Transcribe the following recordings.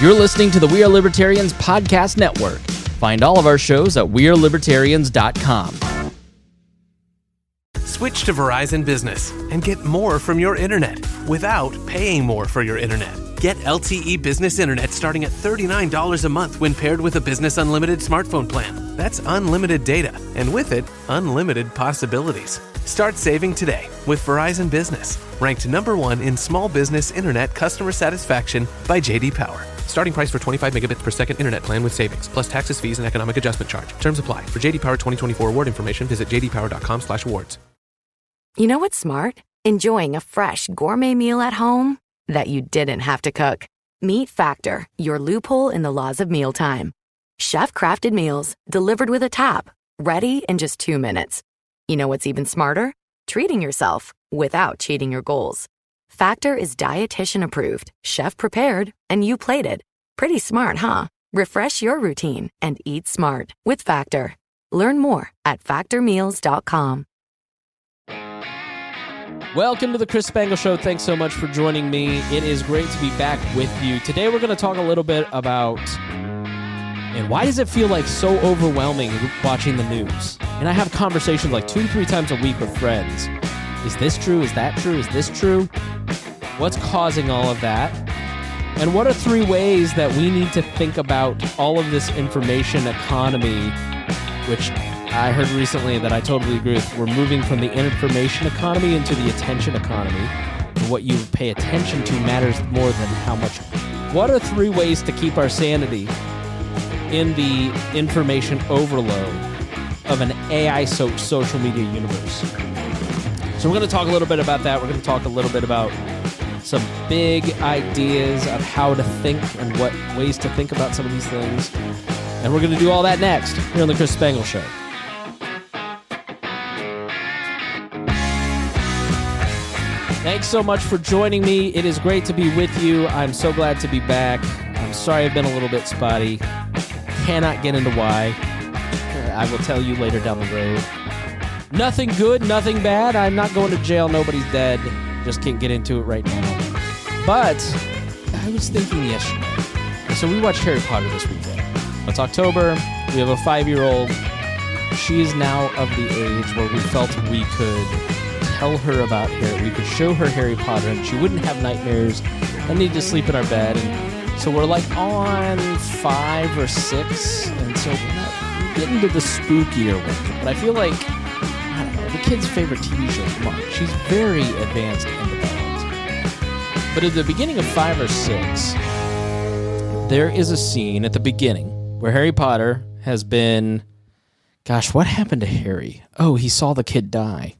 You're listening to the We Are Libertarians Podcast Network. Find all of our shows at wearelibertarians.com. Switch to Verizon Business and get more from your internet without paying more for your internet. Get LTE Business Internet starting at $39 a month when paired with a Business Unlimited smartphone plan. That's unlimited data, and with it, unlimited possibilities. Start saving today with Verizon Business, ranked #1 in small business internet customer satisfaction by J.D. Power. Starting price for 25 megabits per second internet plan with savings, plus taxes, fees, and economic adjustment charge. Terms apply. For J.D. Power 2024 award information, visit jdpower.com/awards. You know what's smart? Enjoying a fresh gourmet meal at home that you didn't have to cook. Meet Factor, your loophole in the laws of mealtime. Chef-crafted meals delivered with a tap, ready in just 2 minutes. You know what's even smarter? Treating yourself without cheating your goals. Factor is dietitian approved, chef prepared, and you plated. Pretty smart, huh? Refresh your routine and eat smart with Factor. Learn more at factormeals.com. Welcome to the Chris Spangle Show. Thanks so much for joining me. It is great to be back with you. Today we're going to talk a little bit about, and why does it feel like so overwhelming watching the news? And I have conversations like 2-3 times a week with friends. Is this true? Is that true? Is this true? What's causing all of that? And what are 3 ways that we need to think about all of this information economy, which I heard recently that I totally agree with. We're moving from the information economy into the attention economy. And what you pay attention to matters more than how much. What are 3 ways to keep our sanity in the information overload of an AI social media universe? So we're going to talk a little bit about that. We're going to talk a little bit about some big ideas of how to think and what ways to think about some of these things. And we're going to do all that next here on the Chris Spangle Show. Thanks so much for joining me. It is great to be with you. I'm so glad to be back. I'm sorry I've been a little bit spotty. Cannot get into why. I will tell you later down the road. Nothing good, nothing bad. I'm not going to jail. Nobody's dead. Just can't get into it right now. But I was thinking yesterday. So we watched Harry Potter this weekend. It's October. We have a 5-year-old. She is now of the age where we felt we could tell her about Harry. We could show her Harry Potter and she wouldn't have nightmares and need to sleep in our bed. And so we're like on 5 or 6. And so we're getting to the spookier ones. But I feel like, I don't know, the kid's favorite TV show is Mark. She's very advanced and developed. But at the beginning of 5 or 6, there is a scene at the beginning where Harry Potter has been... Gosh, what happened to Harry? Oh, he saw the kid die.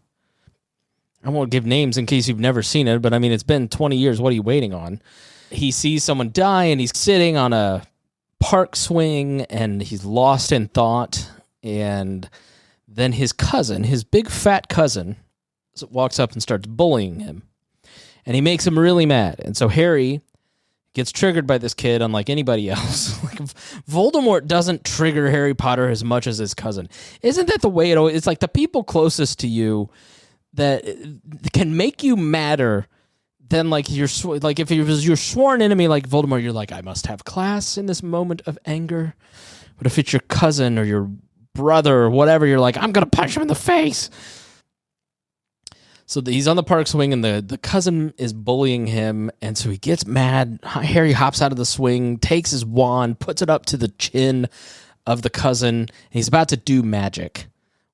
I won't give names in case you've never seen it, but I mean, it's been 20 years. What are you waiting on? He sees someone die, and he's sitting on a park swing, and he's lost in thought. And then his cousin, his big fat cousin, walks up and starts bullying him. And he makes him really mad. And so Harry gets triggered by this kid unlike anybody else. Like Voldemort doesn't trigger Harry Potter as much as his cousin. Isn't that the way it always... It's like the people closest to you that can make you madder than like like if it was your sworn enemy like Voldemort, you're like, I must have class in this moment of anger. But if it's your cousin or your brother or whatever, you're like, I'm going to punch him in the face. So he's on the park swing and the cousin is bullying him. And so he gets mad. Harry hops out of the swing, takes his wand, puts it up to the chin of the cousin. And he's about to do magic,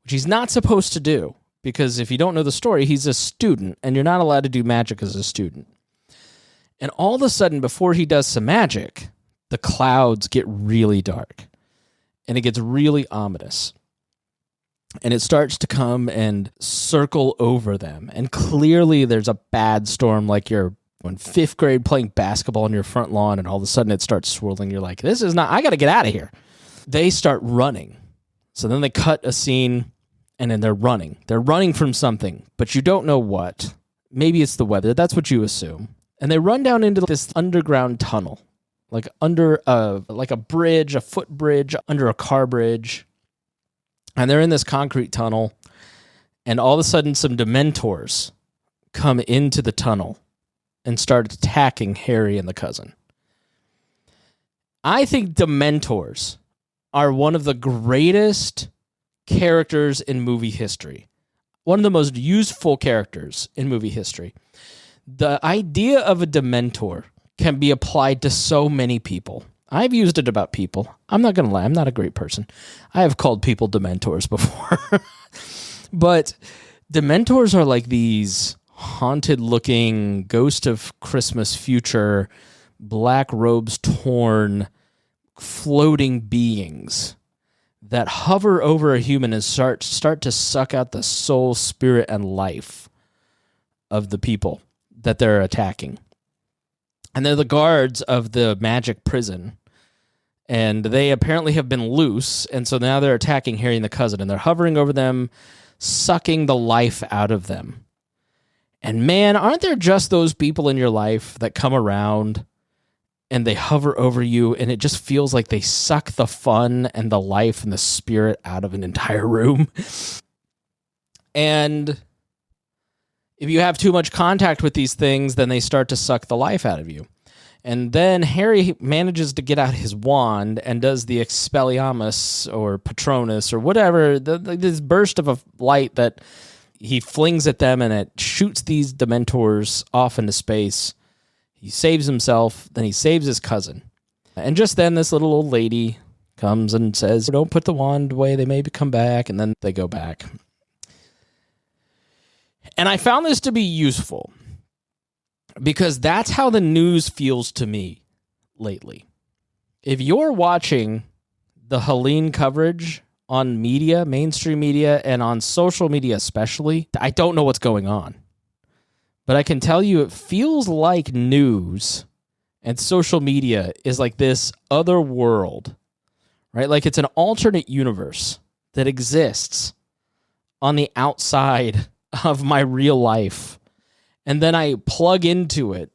which he's not supposed to do. Because if you don't know the story, he's a student, and you're not allowed to do magic as a student. And all of a sudden, before he does some magic, the clouds get really dark. And it gets really ominous. And it starts to come and circle over them. And clearly there's a bad storm, like you're in 5th grade playing basketball on your front lawn, and all of a sudden it starts swirling. You're like, this is not, I got to get out of here. They start running. So then they cut a scene... And then they're running. They're running from something, but you don't know what. Maybe it's the weather. That's what you assume. And they run down into this underground tunnel, like under a bridge, a footbridge, under a car bridge. And they're in this concrete tunnel. And all of a sudden, some Dementors come into the tunnel and start attacking Harry and the cousin. I think Dementors are one of the greatest characters in movie history. One of the most useful characters in movie history. The idea of a Dementor can be applied to so many people. I've used it about people. I'm not going to lie. I'm not a great person. I have called people Dementors before. But Dementors are like these haunted-looking, ghost of Christmas future, black robes torn, floating beings that hover over a human and start to suck out the soul, spirit, and life of the people that they're attacking. And they're the guards of the magic prison. And they apparently have been loose, and so now they're attacking Harry and the cousin, and they're hovering over them, sucking the life out of them. And man, aren't there just those people in your life that come around and they hover over you, and it just feels like they suck the fun and the life and the spirit out of an entire room? And if you have too much contact with these things, then they start to suck the life out of you. And then Harry manages to get out his wand and does the Expelliarmus or Patronus or whatever, this burst of a light that he flings at them, and it shoots these Dementors off into space. He saves himself, then he saves his cousin. And just then this little old lady comes and says, don't put the wand away, they may come back, and then they go back. And I found this to be useful because that's how the news feels to me lately. If you're watching the Helene coverage on media, mainstream media, and on social media especially, I don't know what's going on. But I can tell you it feels like news and social media is like this other world, right? Like it's an alternate universe that exists on the outside of my real life. And then I plug into it,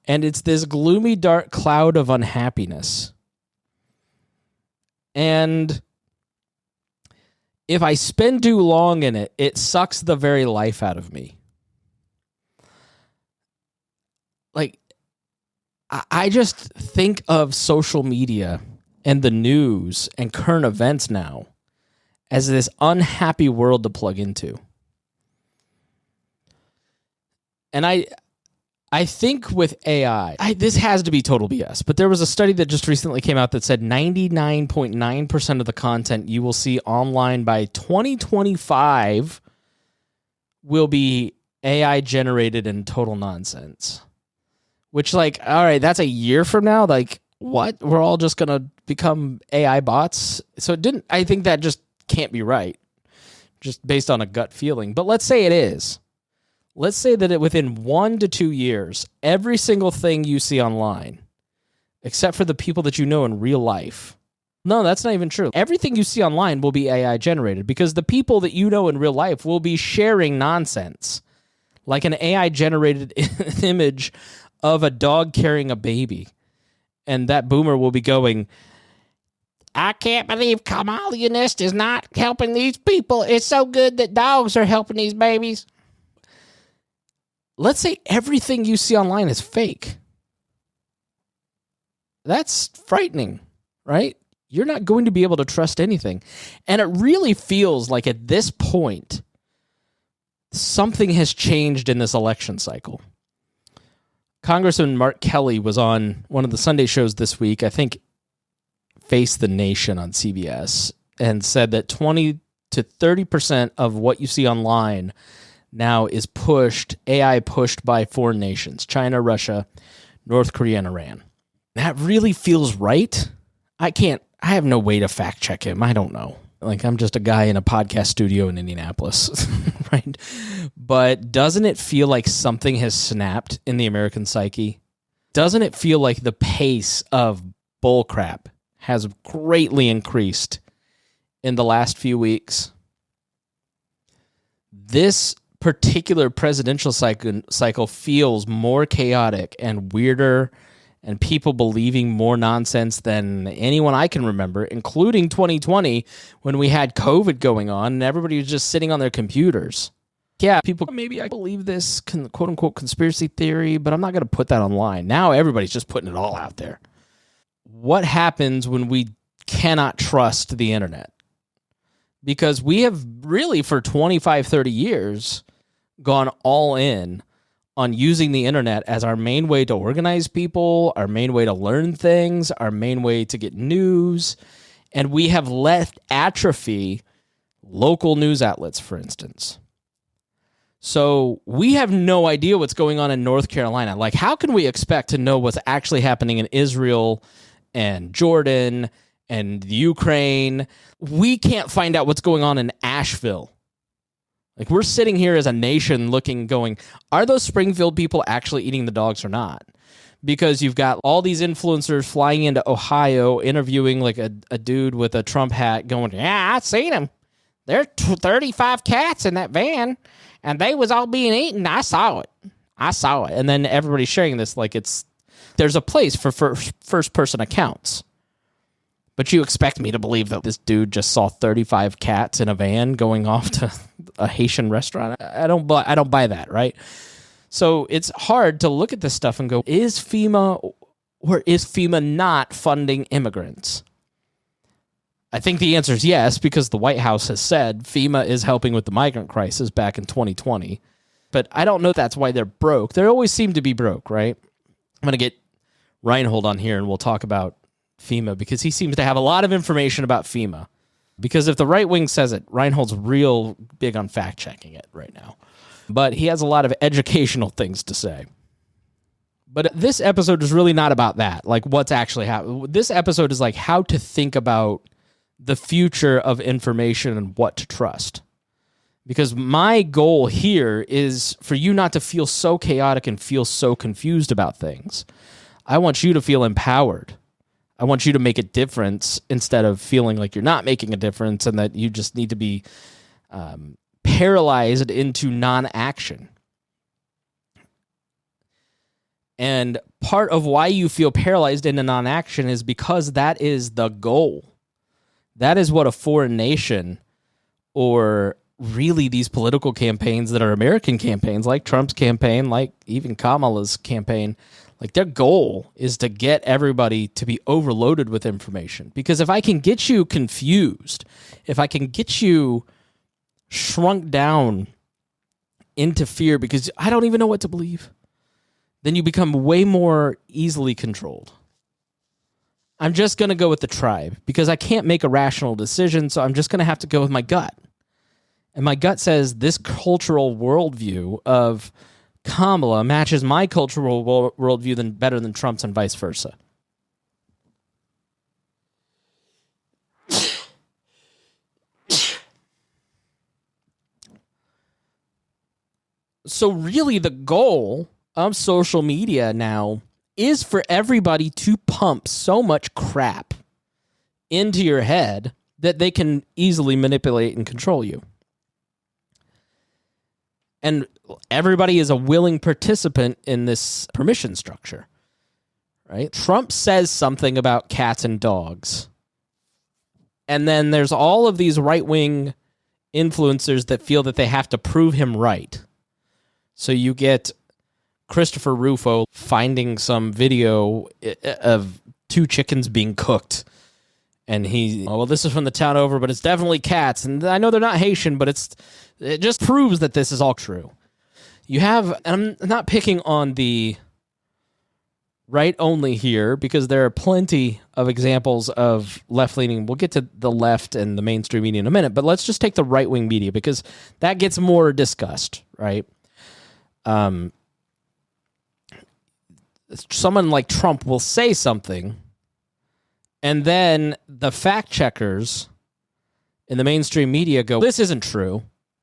and it's this gloomy, dark cloud of unhappiness. And if I spend too long in it, it sucks the very life out of me. Like, I just think of social media and the news and current events now as this unhappy world to plug into. And I think with AI, this has to be total BS, but there was a study that just recently came out that said 99.9% of the content you will see online by 2025 will be AI generated and total nonsense. Which, like, all right, that's a year from now. Like, what? We're all just going to become AI bots? So I think that just can't be right, just based on a gut feeling. But let's say it is. Let's say that within 1 to 2 years, every single thing you see online, except for the people that you know in real life. No, that's not even true. Everything you see online will be AI generated because the people that you know in real life will be sharing nonsense. Like an AI generated image of a dog carrying a baby. And that boomer will be going, I can't believe Kamalianist is not helping these people. It's so good that dogs are helping these babies. Let's say everything you see online is fake. That's frightening, right? You're not going to be able to trust anything. And it really feels like at this point, something has changed in this election cycle. Congressman Mark Kelly was on one of the Sunday shows this week, I think Face the Nation on CBS, and said that 20 to 30% of what you see online now is AI pushed by foreign nations, China, Russia, North Korea, and Iran. That really feels right. I have no way to fact check him. I don't know. Like, I'm just a guy in a podcast studio in Indianapolis, right? But doesn't it feel like something has snapped in the American psyche? Doesn't it feel like the pace of bullcrap has greatly increased in the last few weeks? This particular presidential cycle feels more chaotic and weirder, and people believing more nonsense than anyone I can remember, including 2020 when we had COVID going on and everybody was just sitting on their computers. Yeah, people, maybe I believe this quote-unquote conspiracy theory, but I'm not going to put that online. Now everybody's just putting it all out there. what happens when we cannot trust the internet. Because we have really for 25, 30 years gone all in on using the internet as our main way to organize people, our main way to learn things, our main way to get news. And we have let atrophy local news outlets, for instance. So we have no idea what's going on in North Carolina. Like, how can we expect to know what's actually happening in Israel and Jordan and Ukraine? We can't find out what's going on in Asheville. Like, we're sitting here as a nation looking, going, are those Springfield people actually eating the dogs or not? Because you've got all these influencers flying into Ohio, interviewing like a dude with a Trump hat going, yeah, I seen him. There are 35 cats in that van, and they was all being eaten. I saw it. And then everybody's sharing this like there's a place for first-person accounts. But you expect me to believe that this dude just saw 35 cats in a van going off to a Haitian restaurant? I don't buy that, right? So it's hard to look at this stuff and go, is FEMA or is FEMA not funding immigrants? I think the answer is yes, because the White House has said FEMA is helping with the migrant crisis back in 2020. But I don't know if that's why they're broke. They always seem to be broke, right? I'm going to get Reinhold on here and we'll talk about FEMA because he seems to have a lot of information about FEMA. Because if the right wing says it, Reinhold's real big on fact-checking it right now. But he has a lot of educational things to say. But this episode is really not about that, like what's actually happening. This episode is like how to think about the future of information and what to trust. Because my goal here is for you not to feel so chaotic and feel so confused about things. I want you to feel empowered. I want you to make a difference instead of feeling like you're not making a difference and that you just need to be paralyzed into non-action. And part of why you feel paralyzed into non-action is because that is the goal. That is what a foreign nation, or really these political campaigns that are American campaigns, like Trump's campaign, like even Kamala's campaign, like their goal is to get everybody to be overloaded with information. Because if I can get you confused, if I can get you shrunk down into fear because I don't even know what to believe, then you become way more easily controlled. I'm just going to go with the tribe because I can't make a rational decision, so I'm just going to have to go with my gut. And my gut says this cultural worldview of Kamala matches my cultural worldview better than Trump's and vice versa. So really the goal of social media now is for everybody to pump so much crap into your head that they can easily manipulate and control you. And everybody is a willing participant in this permission structure, right? Trump says something about cats and dogs. And then there's all of these right-wing influencers that feel that they have to prove him right. So you get Christopher Rufo finding some video of 2 chickens being cooked. And this is from the town over, but it's definitely cats. And I know they're not Haitian, but it just proves that this is all true. You have, and I'm not picking on the right only here, because there are plenty of examples of left-leaning. We'll get to the left and the mainstream media in a minute, but let's just take the right-wing media, because that gets more discussed, right? Someone like Trump will say something, and then the fact checkers in the mainstream media go, this isn't true.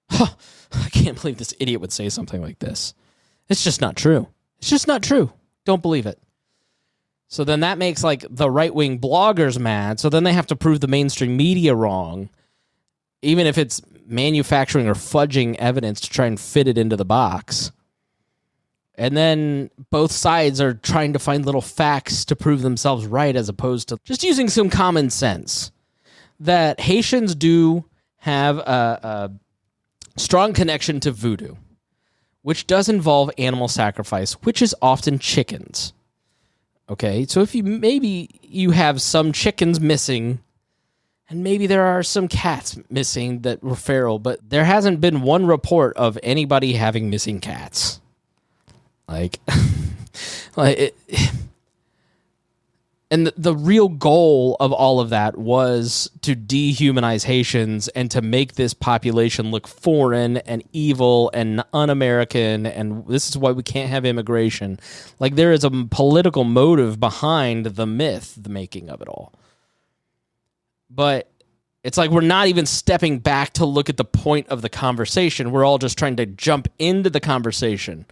I can't believe this idiot would say something like this. It's just not true. It's just not true. Don't believe it. So then that makes like the right-wing bloggers mad. So then they have to prove the mainstream media wrong, even if it's manufacturing or fudging evidence to try and fit it into the box. And then both sides are trying to find little facts to prove themselves right, as opposed to just using some common sense. That Haitians do have a strong connection to voodoo, which does involve animal sacrifice, which is often chickens. Okay, so if you have some chickens missing, and maybe there are some cats missing that were feral, but there hasn't been one report of anybody having missing cats. Like, and the real goal of all of that was to dehumanize Haitians and to make this population look foreign and evil and un-American, and this is why we can't have immigration. Like, there is a political motive behind the myth, the making of it all. But it's like we're not even stepping back to look at the point of the conversation. We're all just trying to jump into the conversation.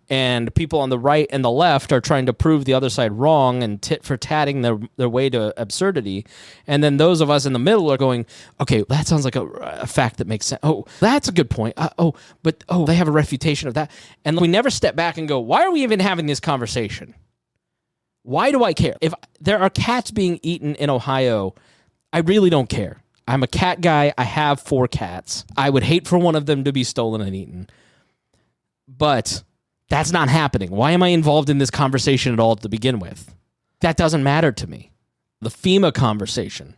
And people on the right and the left are trying to prove the other side wrong and tit for tatting their way to absurdity. And then those of us in the middle are going, okay, that sounds like a fact that makes sense. Oh, that's a good point. But they have a refutation of that. And we never step back and go, why are we even having this conversation? Why do I care? If there are cats being eaten in Ohio, I really don't care. I'm a cat guy. I have 4 cats. I would hate for one of them to be stolen and eaten. But that's not happening. Why am I involved in this conversation at all to begin with? That doesn't matter to me. The FEMA conversation.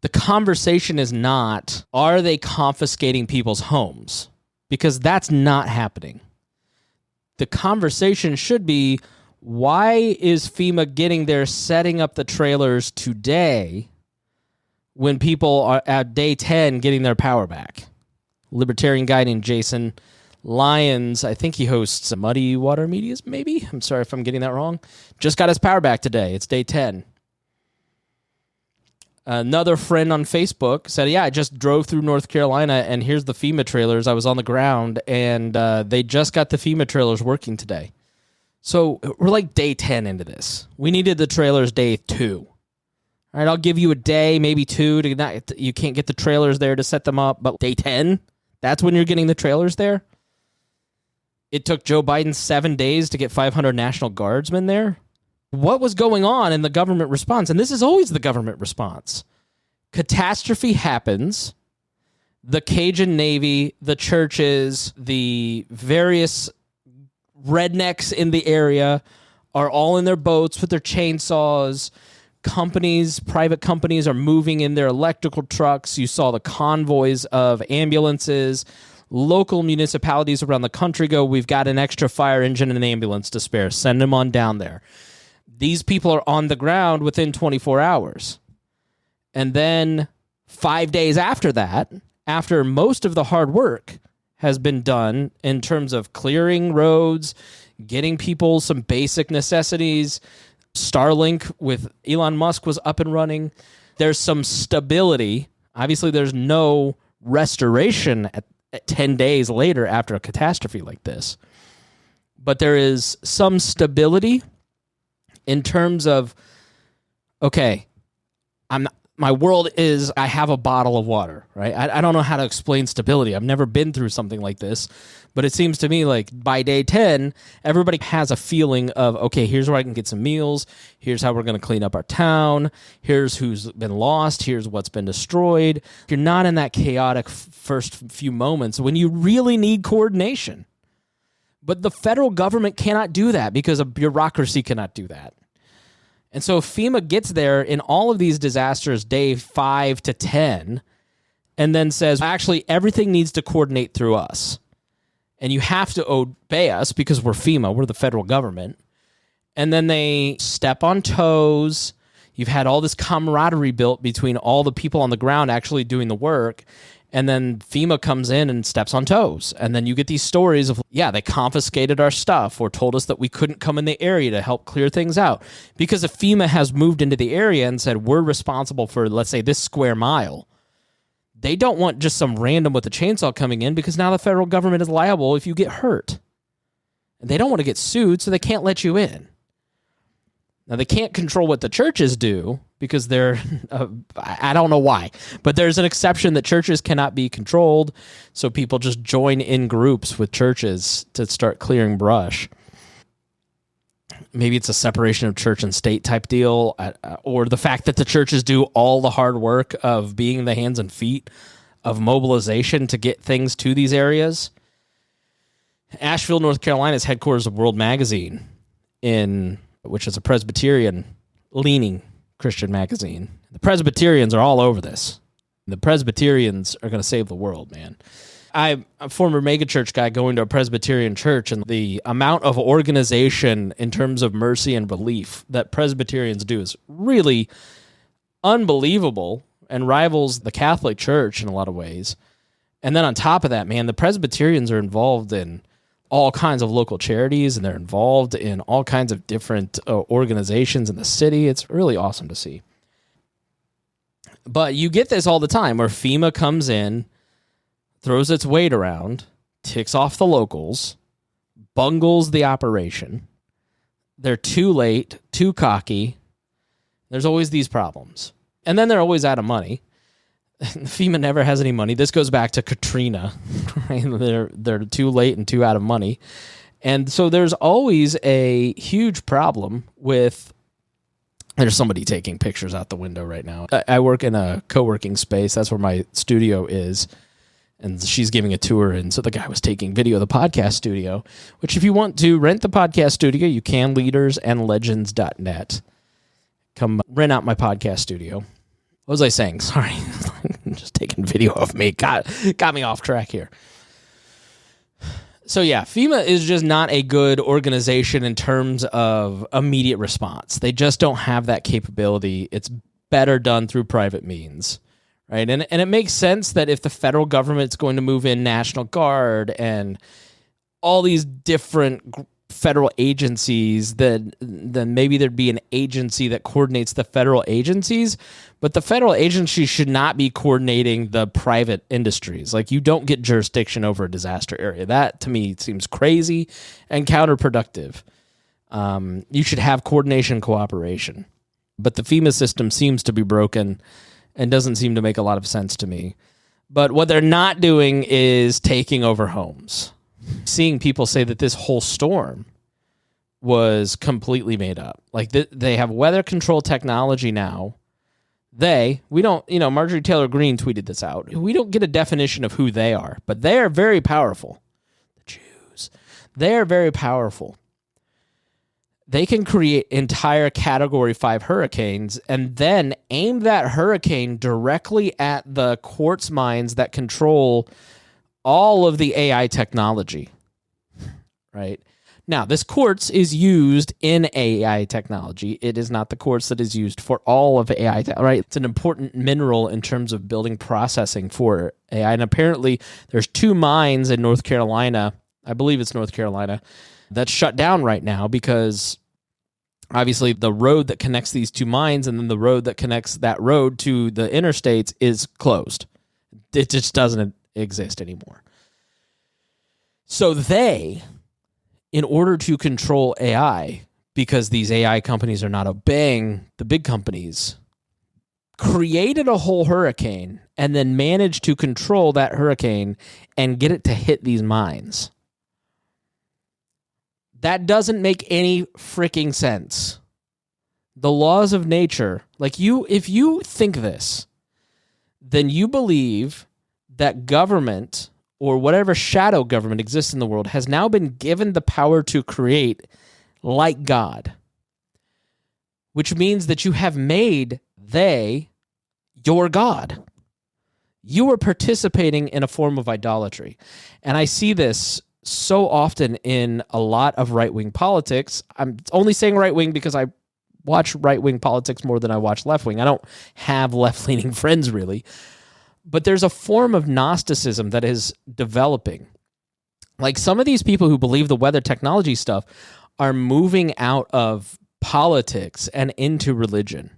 The conversation is not, are they confiscating people's homes? Because that's not happening. The conversation should be, why is FEMA getting there, setting up the trailers today when people are at day 10 getting their power back? Libertarian guy named Jason Lyons, I think he hosts Muddy Water Medias, maybe? I'm sorry if I'm getting that wrong. Just got his power back today. It's day 10. Another friend on Facebook said, yeah, I just drove through North Carolina, and here's the FEMA trailers. I was on the ground, and they just got the FEMA trailers working today. So we're like day 10 into this. We needed the trailers day 2. All right, I'll give you a day, maybe 2. You can't get the trailers there to set them up, but day 10, that's when you're getting the trailers there? It took Joe Biden 7 days to get 500 National Guardsmen there. What was going on in the government response? And this is always the government response. Catastrophe happens. The Cajun Navy, the churches, the various rednecks in the area are all in their boats with their chainsaws. Companies, private companies are moving in their electrical trucks. You saw the convoys of ambulances. Local municipalities around the country go, we've got an extra fire engine and an ambulance to spare. Send them on down there. These people are on the ground within 24 hours. And then 5 days after that, after most of the hard work has been done in terms of clearing roads, getting people some basic necessities, Starlink with Elon Musk was up and running, there's some stability. Obviously, there's no restoration at 10 days later after a catastrophe like this. But there is some stability in terms of, okay, my world is, I have a bottle of water, right? I don't know how to explain stability. I've never been through something like this, but it seems to me like by day 10, everybody has a feeling of, okay, here's where I can get some meals. Here's how we're going to clean up our town. Here's who's been lost. Here's what's been destroyed. You're not in that chaotic first few moments when you really need coordination. But the federal government cannot do that because a bureaucracy cannot do that. And so FEMA gets there in all of these disasters day 5 to 10 and then says, actually, everything needs to coordinate through us. And you have to obey us because we're FEMA, we're the federal government. And then they step on toes. You've had all this camaraderie built between all the people on the ground actually doing the work. And then FEMA comes in and steps on toes. And then you get these stories of, yeah, they confiscated our stuff or told us that we couldn't come in the area to help clear things out. Because if FEMA has moved into the area and said, we're responsible for, let's say, this square mile, they don't want just some random with a chainsaw coming in because now the federal government is liable if you get hurt. And they don't want to get sued, so they can't let you in. Now, they can't control what the churches do because they're, I don't know why, but there's an exception that churches cannot be controlled, so people just join in groups with churches to start clearing brush. Maybe it's a separation of church and state type deal, or the fact that the churches do all the hard work of being the hands and feet of mobilization to get things to these areas. Asheville, North Carolina is headquarters of World Magazine in which is a Presbyterian-leaning Christian magazine. The Presbyterians are all over this. The Presbyterians are going to save the world, man. I'm a former megachurch guy going to a Presbyterian church, and the amount of organization in terms of mercy and belief that Presbyterians do is really unbelievable and rivals the Catholic Church in a lot of ways. And then on top of that, man, the Presbyterians are involved in all kinds of local charities, and they're involved in all kinds of different organizations in the city. It's really awesome to see. But you get this all the time where FEMA comes in, throws its weight around, ticks off the locals, bungles the operation. They're too late, too cocky. There's always these problems. And then they're always out of money. FEMA never has any money. This goes back to Katrina. Right? They're too late and too out of money. And so there's always a huge problem with... There's somebody taking pictures out the window right now. I work in a co-working space. That's where my studio is. And she's giving a tour, and so the guy was taking video of the podcast studio, which if you want to rent the podcast studio, you can, leadersandlegends.net. Come rent out my podcast studio. What was I saying? Sorry. Just taking video of me. Got me off track here. So yeah, FEMA is just not a good organization in terms of immediate response. They just don't have that capability. It's better done through private means. Right, and it makes sense that if the federal government's going to move in National Guard and all these different federal agencies, then maybe there'd be an agency that coordinates the federal agencies, but the federal agency should not be coordinating the private industries. Like, you don't get jurisdiction over a disaster area. That, to me, seems crazy and counterproductive. You should have coordination and cooperation. But the FEMA system seems to be broken and doesn't seem to make a lot of sense to me. But what they're not doing is taking over homes. Seeing people say that this whole storm was completely made up. Like, they have weather control technology now. We don't, Marjorie Taylor Greene tweeted this out. We don't get a definition of who they are, but they are very powerful. The Jews. They are very powerful. They can create entire Category 5 hurricanes and then aim that hurricane directly at the quartz mines that control all of the AI technology, right? Now, this quartz is used in AI technology. It is not the quartz that is used for all of AI, right? It's an important mineral in terms of building processing for AI. And apparently, there's 2 mines in North Carolina, I believe it's North Carolina, that's shut down right now because obviously the road that connects these 2 mines and then the road that connects that road to the interstates is closed. It just doesn't exist anymore. So they, in order to control AI, because these AI companies are not obeying the big companies, created a whole hurricane and then managed to control that hurricane and get it to hit these mines. That doesn't make any freaking sense. The laws of nature, if you think this, then you believe that government or whatever shadow government exists in the world has now been given the power to create like God, which means that you have made your God. You are participating in a form of idolatry. And I see this so often in a lot of right-wing politics. I'm only saying right-wing because I watch right-wing politics more than I watch left-wing. I don't have left-leaning friends, really. But there's a form of Gnosticism that is developing. Like, some of these people who believe the weather technology stuff are moving out of politics and into religion.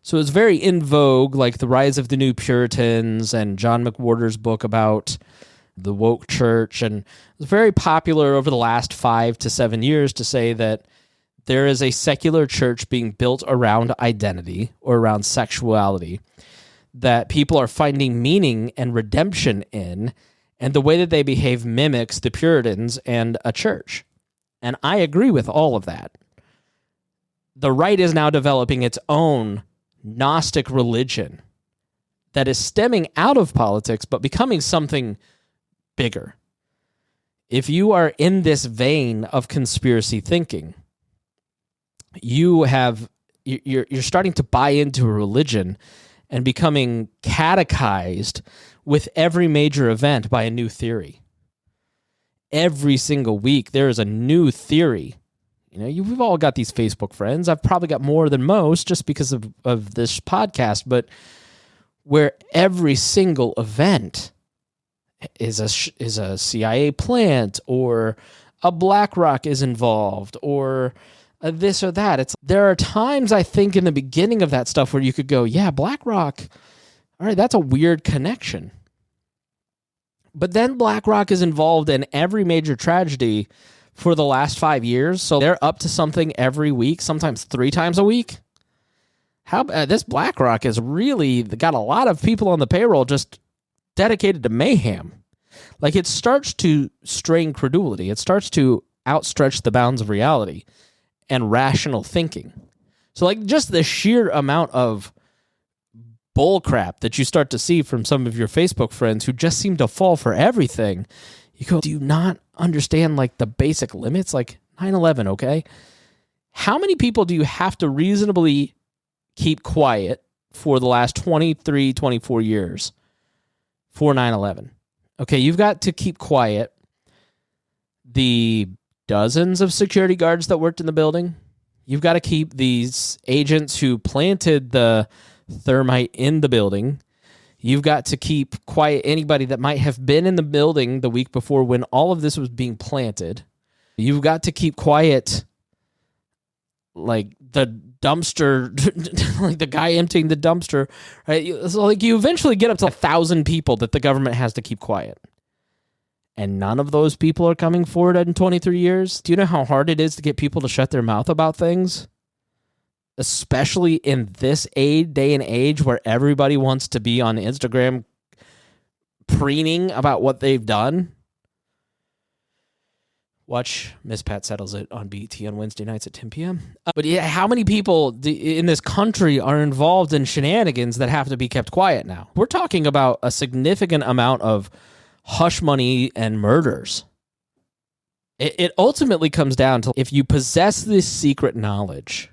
So it's very in vogue, like the rise of the New Puritans and John McWhorter's book about the woke church, and it's very popular over the last 5 to 7 years to say that there is a secular church being built around identity or around sexuality that people are finding meaning and redemption in, and the way that they behave mimics the Puritans and a church. And I agree with all of that. The right is now developing its own Gnostic religion that is stemming out of politics but becoming something bigger. If you are in this vein of conspiracy thinking, you're starting to buy into a religion and becoming catechized with every major event by a new theory. Every single week, there is a new theory. We've all got these Facebook friends. I've probably got more than most just because of this podcast, but where every single event is a CIA plant, or a BlackRock is involved, or this or that. There are times, I think, in the beginning of that stuff where you could go, yeah, BlackRock, all right, that's a weird connection. But then BlackRock is involved in every major tragedy for the last 5 years, so they're up to something every week, sometimes 3 times a week. This BlackRock has really got a lot of people on the payroll just dedicated to mayhem. Like, it starts to strain credulity. It starts to outstretch the bounds of reality and rational thinking. So, like, just the sheer amount of bull crap that you start to see from some of your Facebook friends who just seem to fall for everything. You go, do you not understand, like, the basic limits? Like, 9/11, okay? How many people do you have to reasonably keep quiet for the last 23, 24 years for 9/11? Okay, you've got to keep quiet the dozens of security guards that worked in the building. You've got to keep these agents who planted the thermite in the building. You've got to keep quiet anybody that might have been in the building the week before when all of this was being planted. You've got to keep quiet, like, the dumpster, like the guy emptying the dumpster, right? So, like, you eventually get up to 1,000 people that the government has to keep quiet. And none of those people are coming forward in 23 years. Do you know how hard it is to get people to shut their mouth about things? Especially in this day and age where everybody wants to be on Instagram preening about what they've done. Watch Miss Pat Settles It on BET on Wednesday nights at 10 p.m. But yeah, how many people in this country are involved in shenanigans that have to be kept quiet now? We're talking about a significant amount of hush money and murders. It ultimately comes down to, if you possess this secret knowledge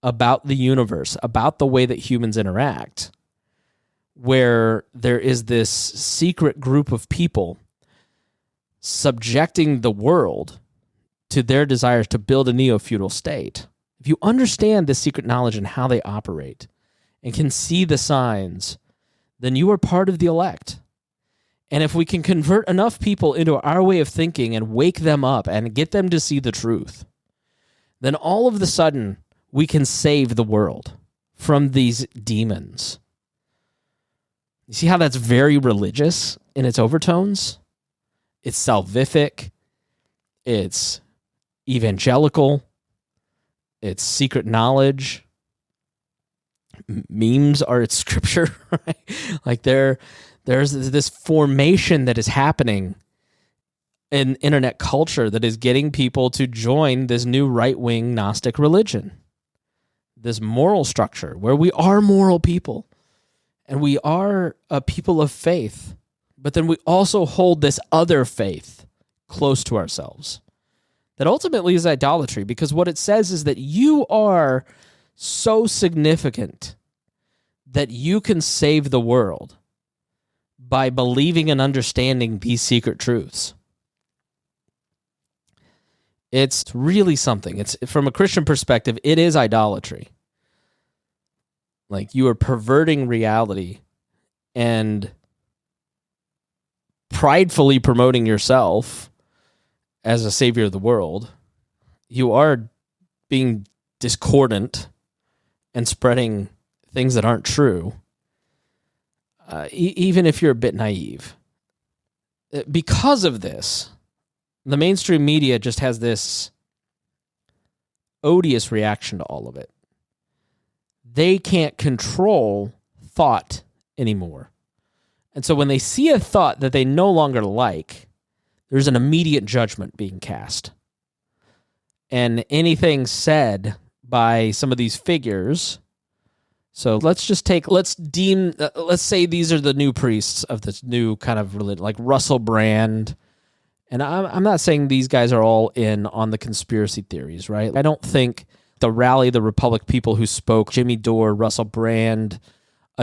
about the universe, about the way that humans interact, where there is this secret group of people subjecting the world to their desires to build a neo-feudal state. If you understand this secret knowledge and how they operate and can see the signs, then you are part of the elect. And if we can convert enough people into our way of thinking and wake them up and get them to see the truth, then all of a sudden we can save the world from these demons. You see how that's very religious in its overtones? It's salvific. It's evangelical. It's secret knowledge. Memes are its scripture, right? Like there's this formation that is happening in internet culture that is getting people to join this new right-wing Gnostic religion. This moral structure where we are moral people and we are a people of faith, but then we also hold this other faith close to ourselves. That ultimately is idolatry, because what it says is that you are so significant that you can save the world by believing and understanding these secret truths. It's really something. It's, from a Christian perspective, it is idolatry. Like, you are perverting reality and pridefully promoting yourself as a savior of the world. You are being discordant and spreading things that aren't true, even if you're a bit naive. Because of this, the mainstream media just has this odious reaction to all of it. They can't control thought anymore. And so when they see a thought that they no longer like, there's an immediate judgment being cast. And anything said by some of these figures, so let's say these are the new priests of this new kind of religion, like Russell Brand. And I'm not saying these guys are all in on the conspiracy theories, right? I don't think, the Rally the Republic people who spoke, Jimmy Dore, Russell Brand,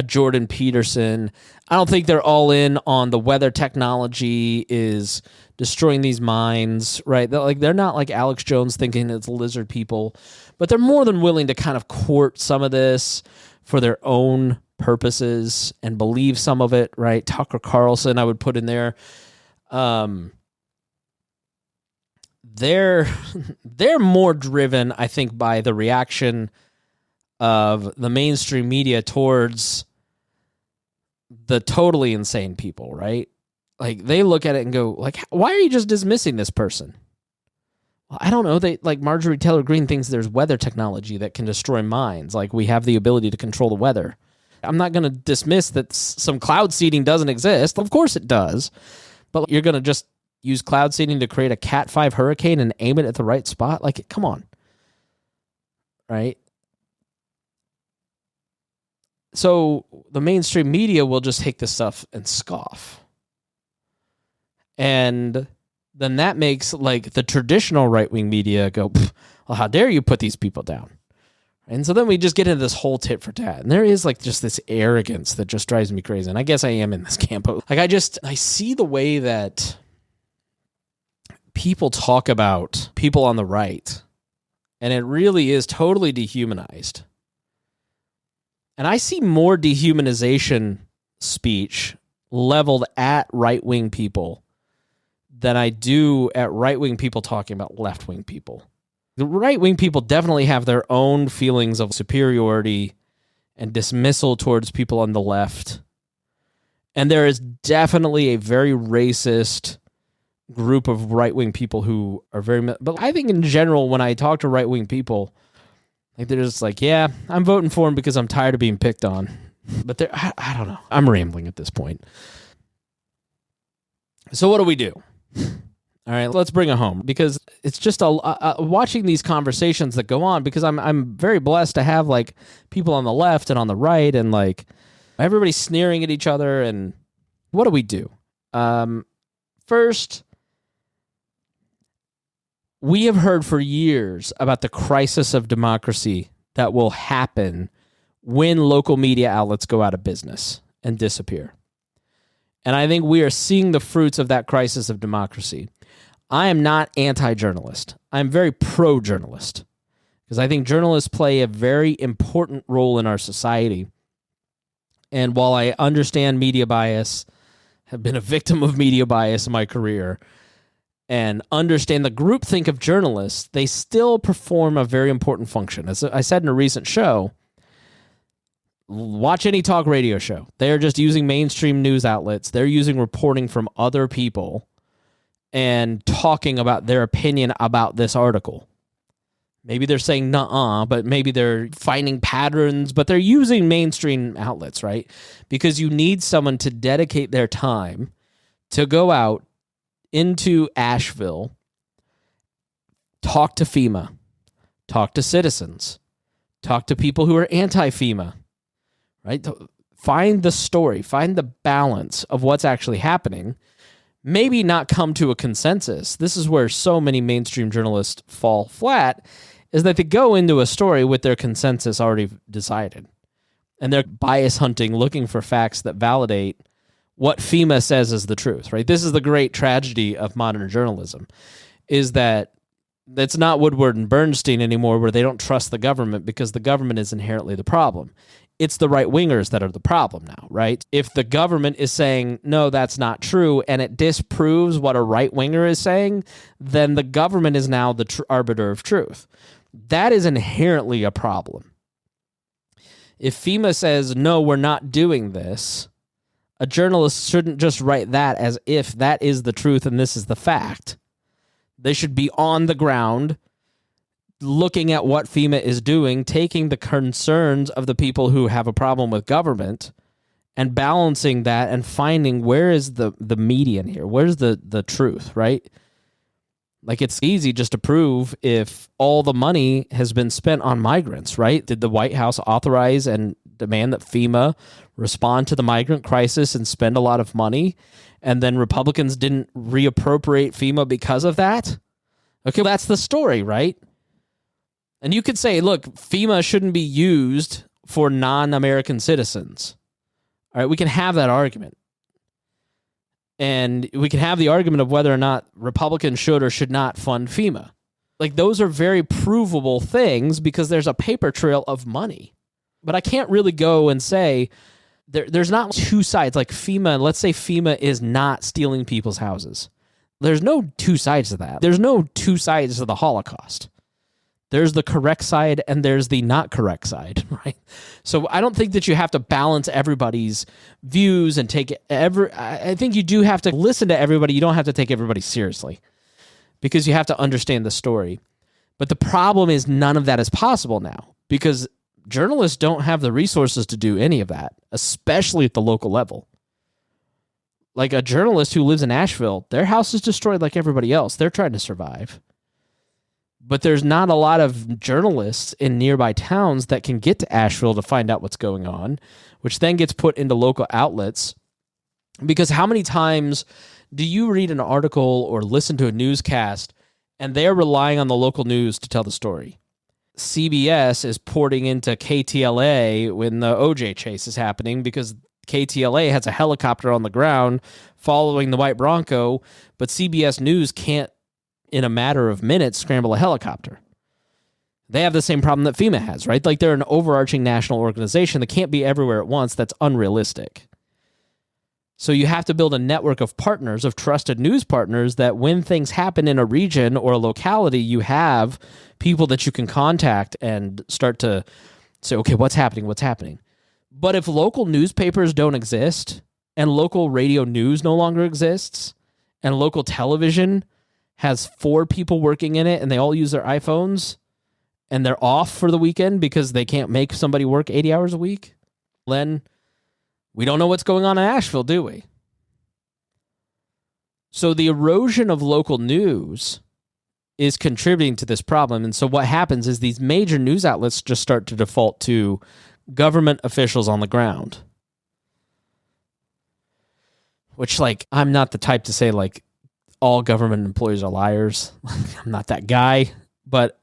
Jordan Peterson. I don't think they're all in on the weather technology is destroying these mines, right? They're not like Alex Jones thinking it's lizard people, but they're more than willing to kind of court some of this for their own purposes and believe some of it, right? Tucker Carlson, I would put in there. They're more driven, I think, by the reaction of the mainstream media towards the totally insane people, right? Like, they look at it and go, like, why are you just dismissing this person? Well, I don't know. Like, Marjorie Taylor Greene thinks there's weather technology that can destroy mines. Like, we have the ability to control the weather. I'm not going to dismiss that some cloud seeding doesn't exist. Of course it does. But you're going to just use cloud seeding to create a Cat 5 hurricane and aim it at the right spot? Like, come on. Right? So the mainstream media will just take this stuff and scoff. And then that makes, like, the traditional right-wing media go, well, how dare you put these people down? And so then we just get into this whole tit for tat. And there is, like, just this arrogance that just drives me crazy. And I guess I am in this camp. Like, I see the way that people talk about people on the right, and it really is totally dehumanized. And I see more dehumanization speech leveled at right-wing people than I do at right-wing people talking about left-wing people. The right-wing people definitely have their own feelings of superiority and dismissal towards people on the left. And there is definitely a very racist group of right-wing people who are very... But I think in general, when I talk to right-wing people, like, they're just like, yeah, I'm voting for him because I'm tired of being picked on. But I don't know. I'm rambling at this point. So what do we do? All right, let's bring it home, because it's just watching these conversations that go on, because I'm very blessed to have, like, people on the left and on the right, and, like, everybody sneering at each other. And what do we do? First, we have heard for years about the crisis of democracy that will happen when local media outlets go out of business and disappear. And I think we are seeing the fruits of that crisis of democracy. I am not anti-journalist. I'm very pro-journalist, because I think journalists play a very important role in our society. And while I understand media bias, have been a victim of media bias in my career, and understand the groupthink of journalists, they still perform a very important function. As I said in a recent show, watch any talk radio show. They're just using mainstream news outlets. They're using reporting from other people and talking about their opinion about this article. Maybe they're saying nuh-uh, but maybe they're finding patterns, but they're using mainstream outlets, right? Because you need someone to dedicate their time to go out into Asheville, talk to FEMA, talk to citizens, talk to people who are anti-FEMA, right? Find the story, find the balance of what's actually happening. Maybe not come to a consensus. This is where so many mainstream journalists fall flat, is that they go into a story with their consensus already decided. And they're bias hunting, looking for facts that validate what FEMA says is the truth, right? This is the great tragedy of modern journalism, is that it's not Woodward and Bernstein anymore, where they don't trust the government because the government is inherently the problem. It's the right-wingers that are the problem now, right? If the government is saying, no, that's not true, and it disproves what a right-winger is saying, then the government is now the arbiter of truth. That is inherently a problem. If FEMA says, no, we're not doing this, a journalist shouldn't just write that as if that is the truth and this is the fact. They should be on the ground, looking at what FEMA is doing, taking the concerns of the people who have a problem with government and balancing that and finding where is the median here? Where's the truth, right? Like, it's easy just to prove if all the money has been spent on migrants, right? Did the White House authorize and demand that FEMA respond to the migrant crisis and spend a lot of money, and then Republicans didn't reappropriate FEMA because of that? Okay, that's the story, right? And you could say, look, FEMA shouldn't be used for non-American citizens. All right, we can have that argument. And we can have the argument of whether or not Republicans should or should not fund FEMA. Like, those are very provable things because there's a paper trail of money. But I can't really go and say there's not two sides. Like FEMA, let's say FEMA is not stealing people's houses. There's no two sides to that. There's no two sides to the Holocaust. There's the correct side and there's the not correct side, right? So I don't think that you have to balance everybody's views and take I think you do have to listen to everybody. You don't have to take everybody seriously because you have to understand the story. But the problem is none of that is possible now because journalists don't have the resources to do any of that, especially at the local level. Like a journalist who lives in Asheville, their house is destroyed like everybody else. They're trying to survive. But there's not a lot of journalists in nearby towns that can get to Asheville to find out what's going on, which then gets put into local outlets. Because how many times do you read an article or listen to a newscast and they're relying on the local news to tell the story? CBS is porting into KTLA when the OJ chase is happening because KTLA has a helicopter on the ground following the white Bronco, but CBS News can't, in a matter of minutes, scramble a helicopter. They have the same problem that FEMA has, right? Like they're an overarching national organization that can't be everywhere at once. That's unrealistic. So you have to build a network of partners, of trusted news partners, that when things happen in a region or a locality, you have people that you can contact and start to say, okay, what's happening? What's happening? But if local newspapers don't exist and local radio news no longer exists and local television has 4 people working in it and they all use their iPhones and they're off for the weekend because they can't make somebody work 80 hours a week, then we don't know what's going on in Asheville, do we? So the erosion of local news is contributing to this problem. And so what happens is these major news outlets just start to default to government officials on the ground. Which, like, I'm not the type to say, like, all government employees are liars. I'm not that guy. But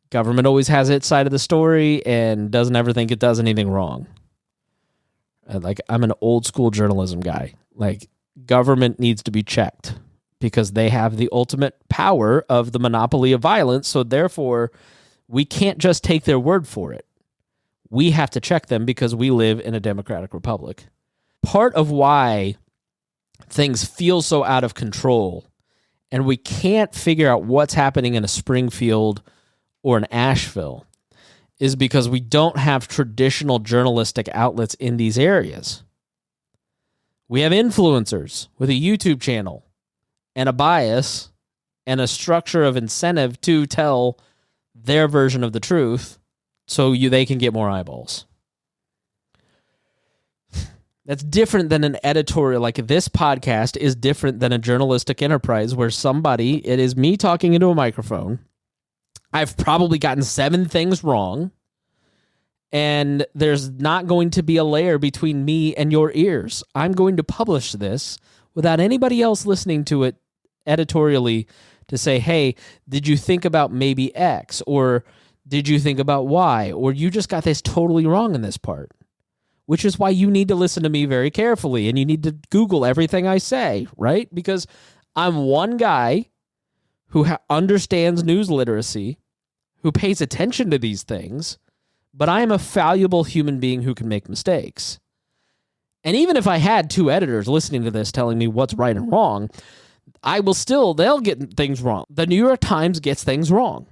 government always has its side of the story and doesn't ever think it does anything wrong. Like, I'm an old school journalism guy. Like, government needs to be checked because they have the ultimate power of the monopoly of violence. So therefore, we can't just take their word for it. We have to check them because we live in a democratic republic. Part of why things feel so out of control and we can't figure out what's happening in a Springfield or an Asheville is because we don't have traditional journalistic outlets in these areas. We have influencers with a YouTube channel and a bias and a structure of incentive to tell their version of the truth so they can get more eyeballs. That's different than an editorial. Like this podcast is different than a journalistic enterprise where it is me talking into a microphone. I've probably gotten 7 things wrong, and there's not going to be a layer between me and your ears. I'm going to publish this without anybody else listening to it editorially to say, hey, did you think about maybe X? Or did you think about Y? Or you just got this totally wrong in this part. Which is why you need to listen to me very carefully, and you need to Google everything I say, right? Because I'm one guy who understands news literacy, who pays attention to these things, but I am a fallible human being who can make mistakes. And even if I had 2 editors listening to this telling me what's right and wrong, they'll get things wrong. The New York Times gets things wrong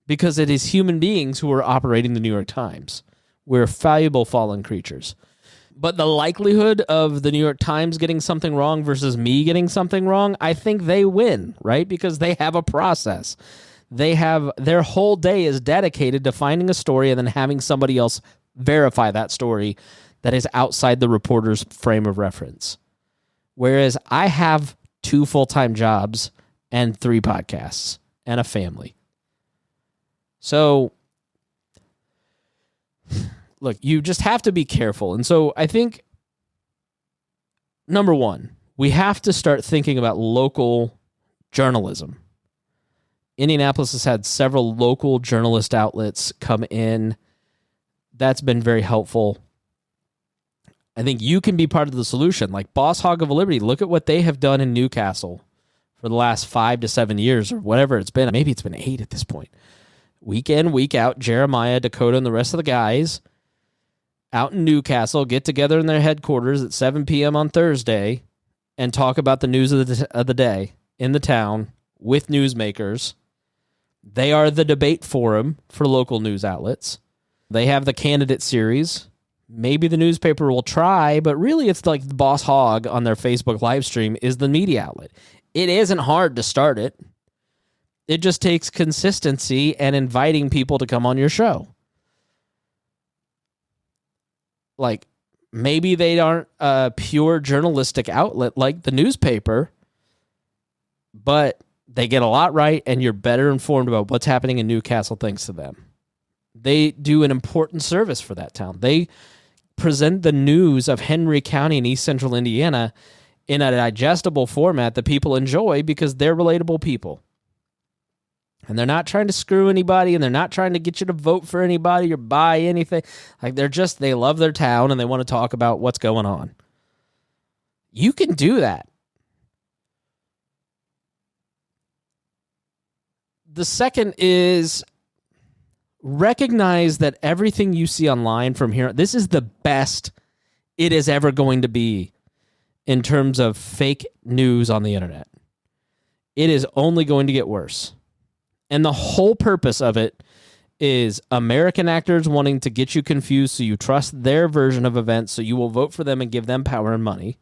because it is human beings who are operating the New York Times. We're fallible fallen creatures. But the likelihood of the New York Times getting something wrong versus me getting something wrong, I think they win, right? Because they have a process. Their whole day is dedicated to finding a story and then having somebody else verify that story that is outside the reporter's frame of reference. Whereas I have 2 full-time jobs and 3 podcasts and a family. So look, you just have to be careful. And so I think, number 1, we have to start thinking about local journalism Indianapolis has had several local journalist outlets come in. That's been very helpful. I think you can be part of the solution. Like Boss Hog of Liberty, look at what they have done in Newcastle for the last 5 to 7 years or whatever it's been. Maybe it's been 8 at this point. Week in, week out, Jeremiah, Dakota, and the rest of the guys out in Newcastle get together in their headquarters at 7 p.m. on Thursday and talk about the news of the day in the town with newsmakers. They are the debate forum for local news outlets. They have the candidate series. Maybe the newspaper will try, but really it's like the Boss Hog on their Facebook live stream is the media outlet. It isn't hard to start it. It just takes consistency and inviting people to come on your show. Like, maybe they aren't a pure journalistic outlet like the newspaper, but they get a lot right, and you're better informed about what's happening in Newcastle thanks to them. They do an important service for that town. They present the news of Henry County and East Central Indiana in a digestible format that people enjoy because they're relatable people. And they're not trying to screw anybody, and they're not trying to get you to vote for anybody or buy anything. Like, they love their town, and they want to talk about what's going on. You can do that. The second is recognize that everything you see online from here, this is the best it is ever going to be in terms of fake news on the internet. It is only going to get worse. And the whole purpose of it is American actors wanting to get you confused so you trust their version of events so you will vote for them and give them power and money.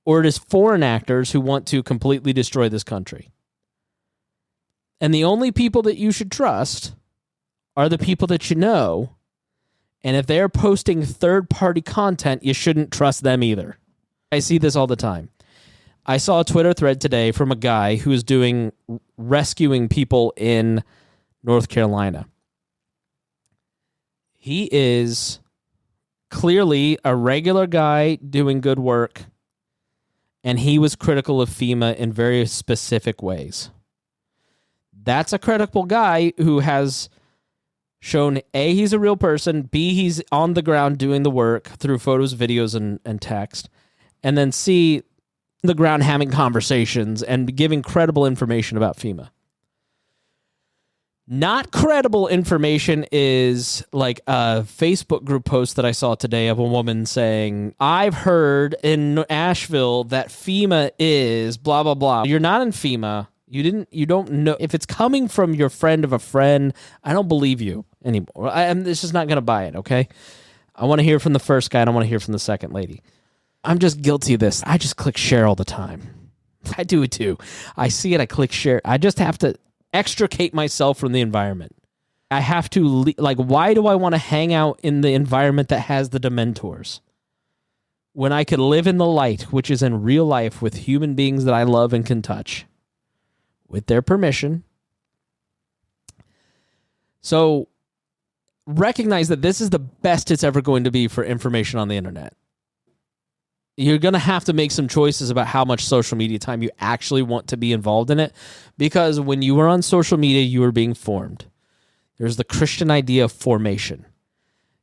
Or it is foreign actors who want to completely destroy this country. And the only people that you should trust are the people that you know. And if they're posting third-party content, you shouldn't trust them either. I see this all the time. I saw a Twitter thread today from a guy who is rescuing people in North Carolina. He is clearly a regular guy doing good work, and he was critical of FEMA in very specific ways. That's a credible guy who has shown, A, he's a real person, B, he's on the ground doing the work through photos, videos, and text, and then C, the ground having conversations and giving credible information about FEMA. Not credible information is like a Facebook group post that I saw today of a woman saying, I've heard in Asheville that FEMA is blah, blah, blah. You're not in FEMA. You don't know. If it's coming from your friend of a friend, I don't believe you anymore. I'm just not going to buy it, okay? I want to hear from the first guy. I don't want to hear from the second lady. I'm just guilty of this. I just click share all the time. I do it too. I see it, I click share. I just have to extricate myself from the environment. I have to, why do I want to hang out in the environment that has the Dementors when I could live in the light, which is in real life with human beings that I love and can touch with their permission? So recognize that this is the best it's ever going to be for information on the internet. You're going to have to make some choices about how much social media time you actually want to be involved in it, because when you were on social media, you were being formed. There's the Christian idea of formation.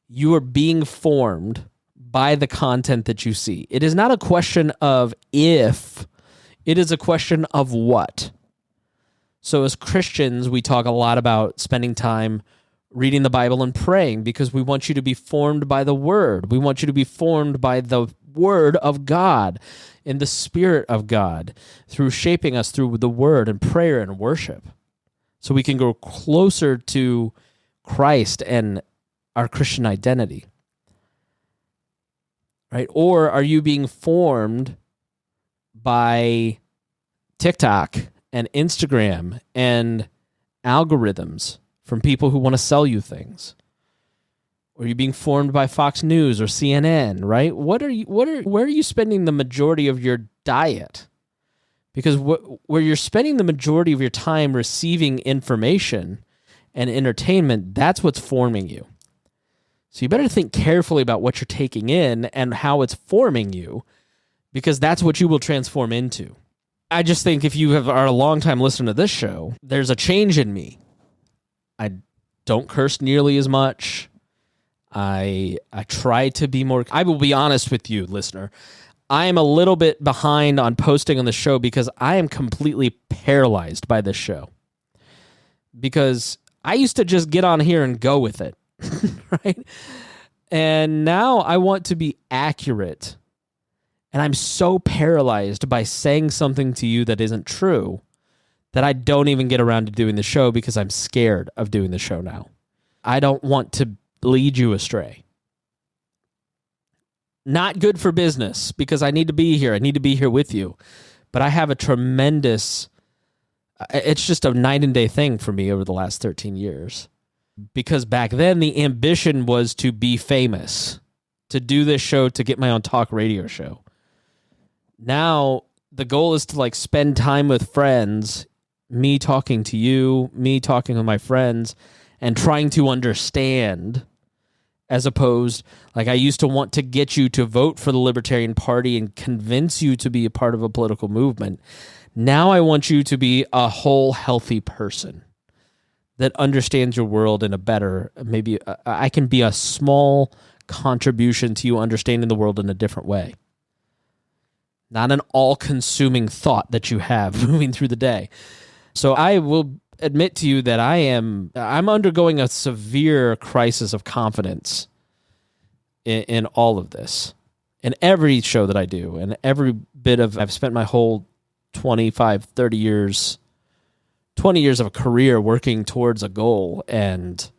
You are being formed by the content that you see. It is not a question of if, it is a question of what. So as Christians, we talk a lot about spending time reading the Bible and praying because we want you to be formed by the Word. We want you to be formed by the Word of God and the Spirit of God through shaping us through the Word and prayer and worship so we can grow closer to Christ and our Christian identity. Right? Or are you being formed by TikTok and Instagram and algorithms from people who want to sell you things? Or are you being formed by Fox News or CNN, right? Where are you spending the majority of your diet? Because where you're spending the majority of your time receiving information and entertainment, that's what's forming you. So you better think carefully about what you're taking in and how it's forming you, because that's what you will transform into. I just think if you are a longtime listener to this show, there's a change in me. I don't curse nearly as much. I try to be more... I will be honest with you, listener. I am a little bit behind on posting on the show because I am completely paralyzed by this show. Because I used to just get on here and go with it, right? And now I want to be accurate. And I'm so paralyzed by saying something to you that isn't true that I don't even get around to doing the show because I'm scared of doing the show now. I don't want to lead you astray. Not good for business because I need to be here. I need to be here with you. But I have a tremendous... It's just a night and day thing for me over the last 13 years. Because back then, the ambition was to be famous, to do this show, to get my own talk radio show. Now, the goal is to spend time with friends, me talking to you, me talking with my friends, and trying to understand, as opposed, I used to want to get you to vote for the Libertarian Party and convince you to be a part of a political movement. Now I want you to be a whole, healthy person that understands your world in a better, maybe I can be a small contribution to you understanding the world in a different way. Not an all-consuming thought that you have moving through the day. So I will admit to you that I'm undergoing a severe crisis of confidence in all of this. In every show that I do, and every bit of, I've spent my whole 25, 30 years, 20 years of a career working towards a goal, and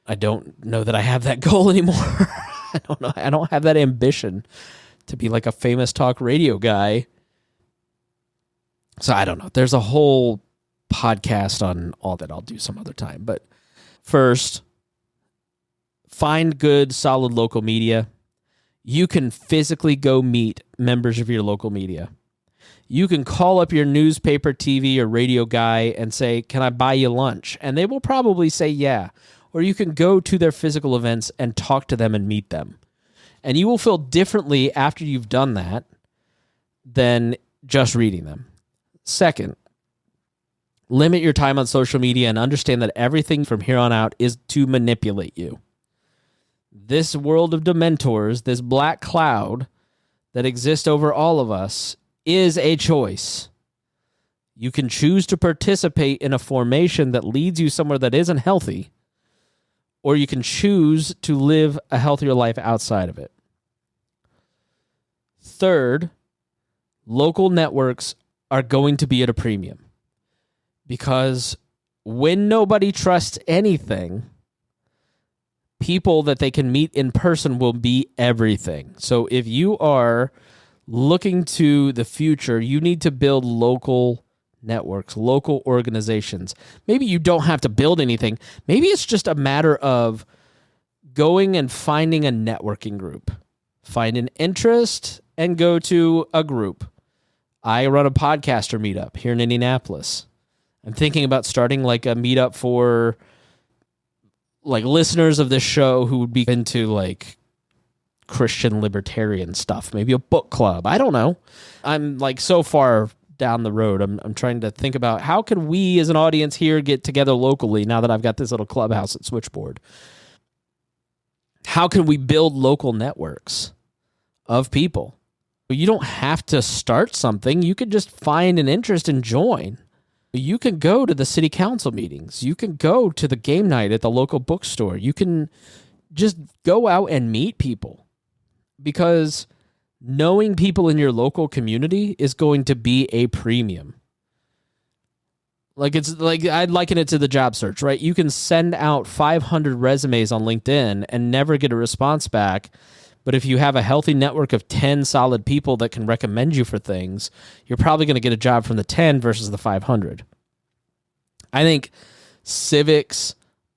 I don't know that I have that goal anymore. I don't know. I don't have that ambition to be a famous talk radio guy. So I don't know. There's a whole podcast on all that I'll do some other time. But first, find good, solid local media. You can physically go meet members of your local media. You can call up your newspaper, TV, or radio guy and say, can I buy you lunch? And they will probably say yeah. Or you can go to their physical events and talk to them and meet them. And you will feel differently after you've done that than just reading them. Second, limit your time on social media and understand that everything from here on out is to manipulate you. This world of dementors, this black cloud that exists over all of us, is a choice. You can choose to participate in a formation that leads you somewhere that isn't healthy, or you can choose to live a healthier life outside of it. Third, local networks are going to be at a premium because when nobody trusts anything, people that they can meet in person will be everything. So if you are looking to the future, you need to build local networks, local organizations. Maybe you don't have to build anything. Maybe it's just a matter of going and finding a networking group. Find an interest and go to a group. I run a podcaster meetup here in Indianapolis. I'm thinking about starting a meetup for listeners of this show who would be into Christian libertarian stuff, maybe a book club. I don't know. I'm so far down the road. I'm trying to think about how can we as an audience here get together locally now that I've got this little clubhouse at Switchboard. How can we build local networks of people? You don't have to start something. You could just find an interest and join. You can go to the city council meetings. You can go to the game night at the local bookstore. You can just go out and meet people. Because knowing people in your local community is going to be a premium. I'd liken it to the job search, right? You can send out 500 resumes on LinkedIn and never get a response back. But if you have a healthy network of 10 solid people that can recommend you for things, you're probably going to get a job from the 10 versus the 500. I think civics,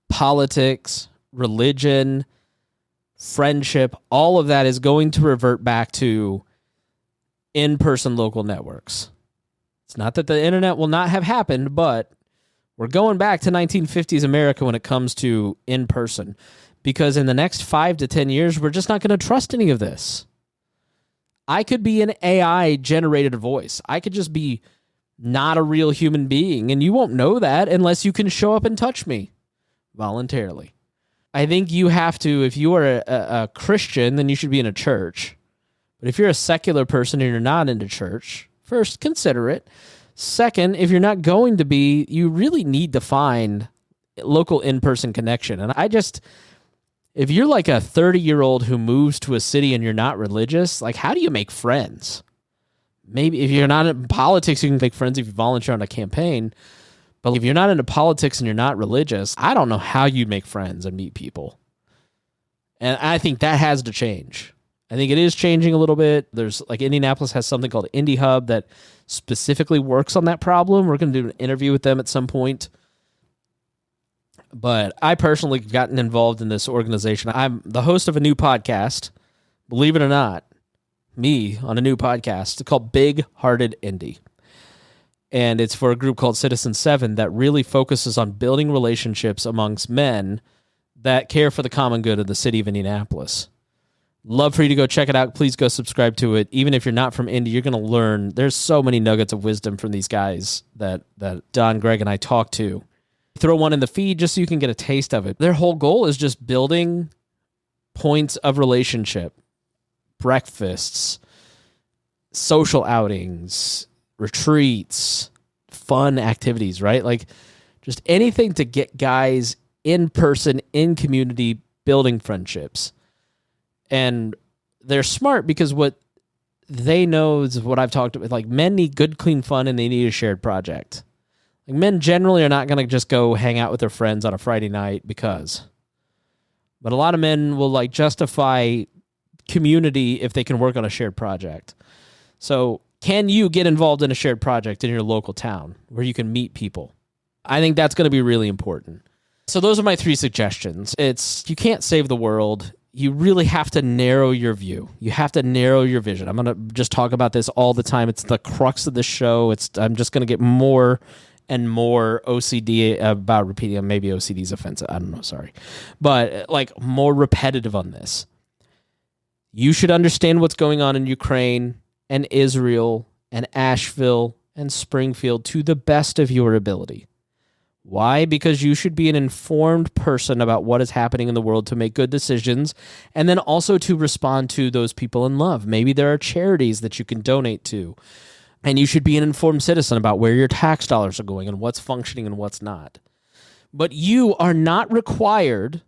politics, religion, friendship, all of that is going to revert back to in-person local networks. It's not that the internet will not have happened, but we're going back to 1950s America when it comes to in-person. Because in the next 5 to 10 years, we're just not going to trust any of this. I could be an AI-generated voice. I could just be not a real human being. And you won't know that unless you can show up and touch me voluntarily. I think you have to, if you are a Christian, then you should be in a church. But if you're a secular person and you're not into church, first, consider it. Second, if you're not going to be, you really need to find local in-person connection. And if you're like a 30-year-old who moves to a city and you're not religious, like, how do you make friends? Maybe if you're not in politics, you can make friends if you volunteer on a campaign. But if you're not into politics and you're not religious, I don't know how you'd make friends and meet people. And I think that has to change. I think it is changing a little bit. There's like Indianapolis has something called Indie Hub that specifically works on that problem. We're going to do an interview with them at some point. But I personally have gotten involved in this organization. I'm the host of a new podcast, believe it or not, me on a new podcast. It's called Big Hearted Indie. And it's for a group called Citizen 7 that really focuses on building relationships amongst men that care for the common good of the city of Indianapolis. Love for you to go check it out. Please go subscribe to it. Even if you're not from Indy, you're going to learn. There's so many nuggets of wisdom from these guys that Don, Greg, and I talk to. Throw one in the feed just so you can get a taste of it. Their whole goal is just building points of relationship, breakfasts, social outings, retreats, fun activities, right? Like just anything to get guys in person, in community, building friendships. And they're smart because what they know is what I've talked about. Like men need good, clean fun and they need a shared project. Like men generally are not going to just go hang out with their friends on a Friday night but a lot of men will like justify community if they can work on a shared project. So can you get involved in a shared project in your local town where you can meet people? I think that's going to be really important. So those are my 3 suggestions. You can't save the world. You really have to narrow your view. You have to narrow your vision. I'm going to just talk about this all the time. It's the crux of the show. I'm just going to get more and more OCD about repeating. Maybe OCD is offensive. I don't know. Sorry. But like more repetitive on this. You should understand what's going on in Ukraine and Israel and Asheville and Springfield to the best of your ability. Why? Because you should be an informed person about what is happening in the world to make good decisions and then also to respond to those people in love. Maybe there are charities that you can donate to. And you should be an informed citizen about where your tax dollars are going and what's functioning and what's not. But you are not required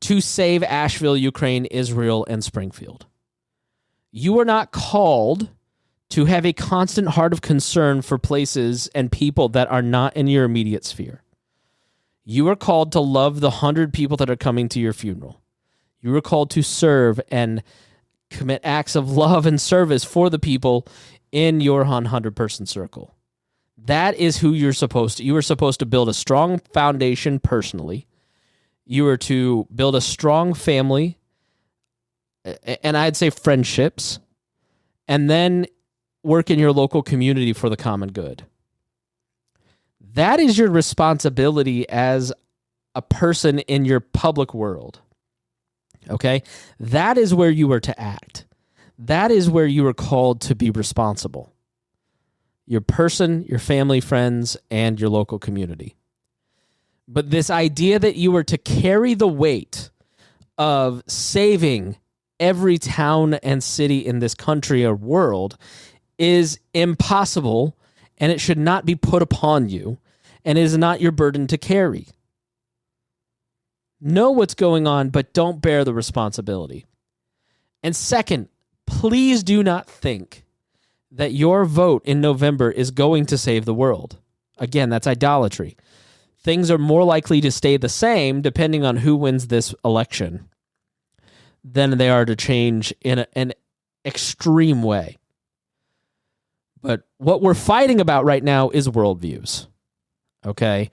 to save Asheville, Ukraine, Israel, and Springfield. You are not called to have a constant heart of concern for places and people that are not in your immediate sphere. You are called to love the 100 people that are coming to your funeral. You are called to serve and commit acts of love and service for the people in your 100-person circle. That is who you are supposed to build a strong foundation personally. You are to build a strong family, and I'd say friendships, and then work in your local community for the common good. That is your responsibility as a person in your public world. Okay? That is where you are to act. That is where you are called to be responsible. Your person, your family, friends, and your local community. But this idea that you are to carry the weight of saving every town and city in this country or world is impossible, and it should not be put upon you, and it is not your burden to carry. Know what's going on, but don't bear the responsibility. And second, please do not think that your vote in November is going to save the world. Again, that's idolatry. Things are more likely to stay the same depending on who wins this election than they are to change in an extreme way. But what we're fighting about right now is worldviews. Okay?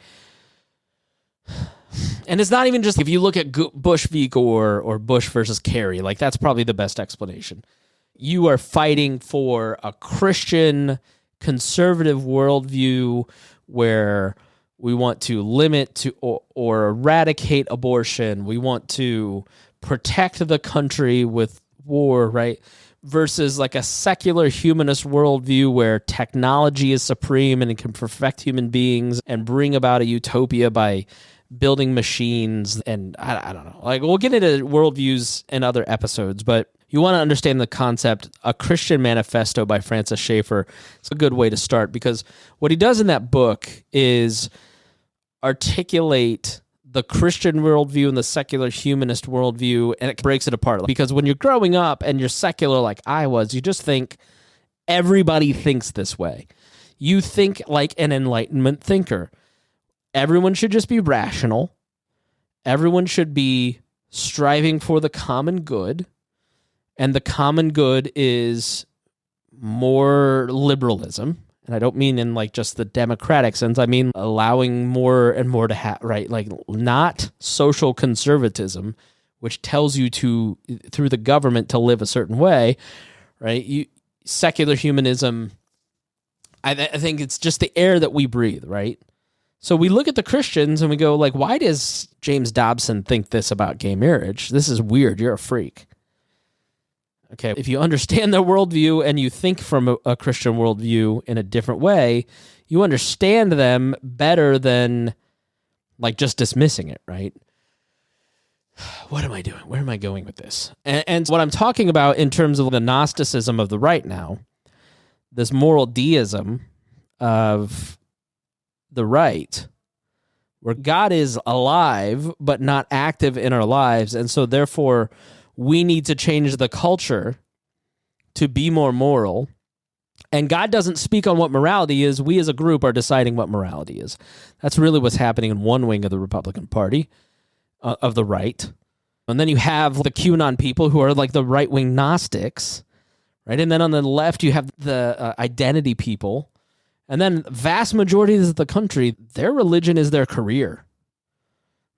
And it's not even just, if you look at Bush v. Gore or Bush versus Kerry, like that's probably the best explanation. You are fighting for a Christian conservative worldview where we want to limit or eradicate abortion. We want to protect the country with war, right? Versus like a secular humanist worldview where technology is supreme and it can perfect human beings and bring about a utopia by building machines. And I don't know. Like, we'll get into worldviews in other episodes, but you want to understand the concept, A Christian Manifesto by Francis Schaeffer. It's a good way to start, because what he does in that book is articulate the Christian worldview and the secular humanist worldview, and it breaks it apart. Because when you're growing up and you're secular like I was, you just think everybody thinks this way. You think like an Enlightenment thinker. Everyone should just be rational. Everyone should be striving for the common good. And the common good is more liberalism. And I don't mean in like just the democratic sense. I mean allowing more and more to have, right? Like not social conservatism, which tells you to, through the government, to live a certain way, right? Secular humanism, I think it's just the air that we breathe, right? So we look at the Christians and we go like, why does James Dobson think this about gay marriage? This is weird. You're a freak. Okay, if you understand their worldview and you think from a Christian worldview in a different way, you understand them better than like just dismissing it, right? What am I doing? Where am I going with this? And what I'm talking about in terms of the Gnosticism of the right now, this moral deism of the right, where God is alive but not active in our lives, and so therefore we need to change the culture to be more moral. And God doesn't speak on what morality is. We as a group are deciding what morality is. That's really what's happening in one wing of the Republican Party, of the right. And then you have the QAnon people who are like the right-wing Gnostics, right? And then on the left, you have the identity people. And then the vast majority of the country, their religion is their career.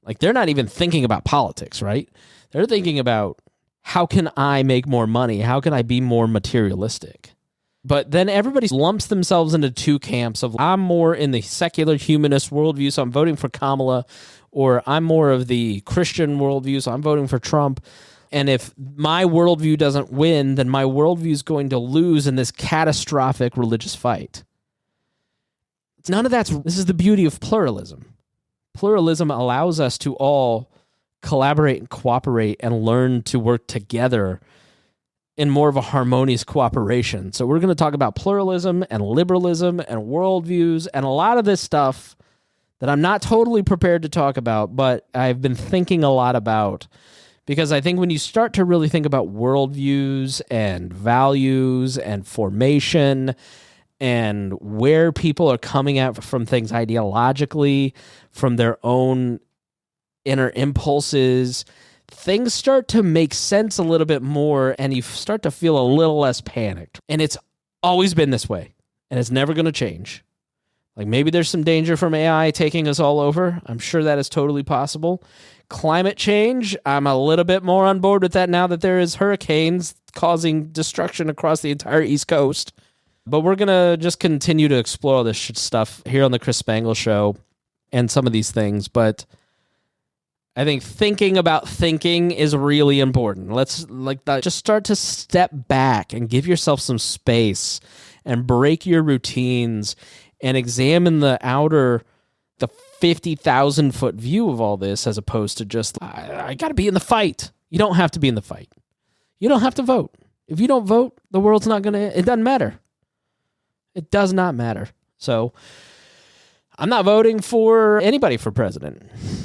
Like, they're not even thinking about politics, right? They're thinking about, how can I make more money? How can I be more materialistic? But then everybody lumps themselves into two camps of, I'm more in the secular humanist worldview, so I'm voting for Kamala, or I'm more of the Christian worldview, so I'm voting for Trump. And if my worldview doesn't win, then my worldview is going to lose in this catastrophic religious fight. None of this is the beauty of pluralism. Pluralism allows us to all collaborate and cooperate and learn to work together in more of a harmonious cooperation. So we're going to talk about pluralism and liberalism and worldviews and a lot of this stuff that I'm not totally prepared to talk about, but I've been thinking a lot about, because I think when you start to really think about worldviews and values and formation and where people are coming at from things ideologically, from their own inner impulses, things start to make sense a little bit more, and you start to feel a little less panicked. And it's always been this way, and it's never going to change. Like, maybe there's some danger from AI taking us all over. I'm sure that is totally possible. Climate change, I'm a little bit more on board with that now that there is hurricanes causing destruction across the entire East Coast. But we're going to just continue to explore this stuff here on the Chris Spangle Show and some of these things. But I think thinking about thinking is really important. Let's just start to step back and give yourself some space and break your routines and examine the 50,000 foot view of all this, as opposed to just, I got to be in the fight. You don't have to be in the fight. You don't have to vote. If you don't vote, the world's not going to, it doesn't matter. It does not matter. So I'm not voting for anybody for president.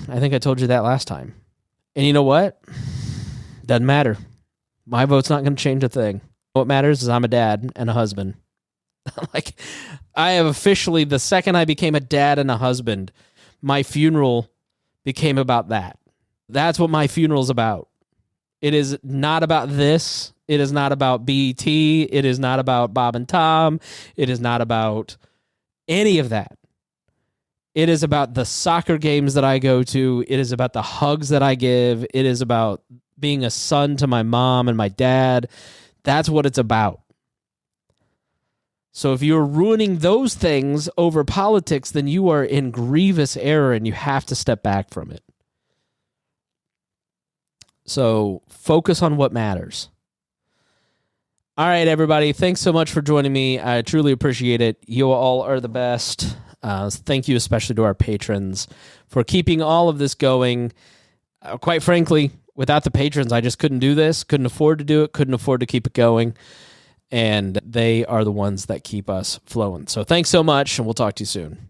I think I told you that last time. And you know what? Doesn't matter. My vote's not going to change a thing. What matters is I'm a dad and a husband. Like, I have officially, the second I became a dad and a husband, my funeral became about that. That's what my funeral's about. It is not about this. It is not about BET. It is not about Bob and Tom. It is not about any of that. It is about the soccer games that I go to. It is about the hugs that I give. It is about being a son to my mom and my dad. That's what it's about. So if you're ruining those things over politics, then you are in grievous error and you have to step back from it. So focus on what matters. All right, everybody. Thanks so much for joining me. I truly appreciate it. You all are the best. Thank you especially to our patrons for keeping all of this going. Quite frankly, without the patrons, I just couldn't do this, couldn't afford to do it, couldn't afford to keep it going. And they are the ones that keep us flowing. So thanks so much, and we'll talk to you soon.